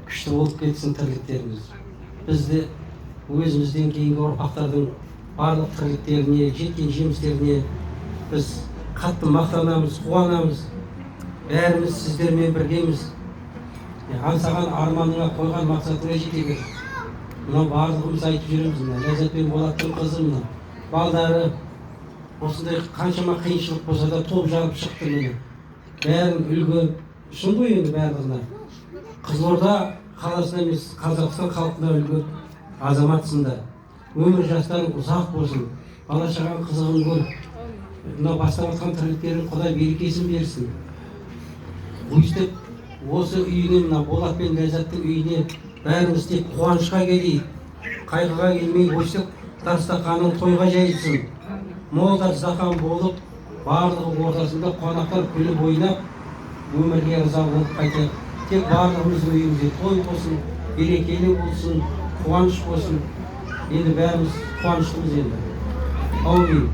күшті болып кетсін тірліктеріңіз. Бізді өзімізден кейінгі ұрпақтардың барлық тірліктеріне, жеткен жемістеріне біз қатты мақтанамыз, қуанамыз. Бәріміз сіздермен біргеміз. Аңсаған арманыңа, қойған мақсатыңа жете бер. Мына барлығымыз айтып жүреміз, Ләззат пен Болаттың қызы, мына балдары осындай қаншама қиыншылық болса да топ жарып шықты. міне бәрін үлгі үшін ғой енді барлығына. Қызылорда қаласына емес, Қазақстан халқына үлгі азаматсыңдар. Өмір жастарың ұзақ болсын, бала шаған қызығын көр. Мына бастап жатқан тірліктерін Құдай берекесін берсін. Өйстіп осы үйіне, мына Болат пен Ләззаттың үйіне бәріміз тек қуанышқа келейік, қайғыға келмей, өйстіп дастарханың тойға жайылсын. Мол дастархан болып, барлығы ортасында қонақтар күліп ойнап, өмірге ырза болып қайтайық. Тек барлығымыздың үйімізде той болсын, берекелі болсын, қуаныш болсын. Енді бәріміз қуаныштымыз енді. Аумин.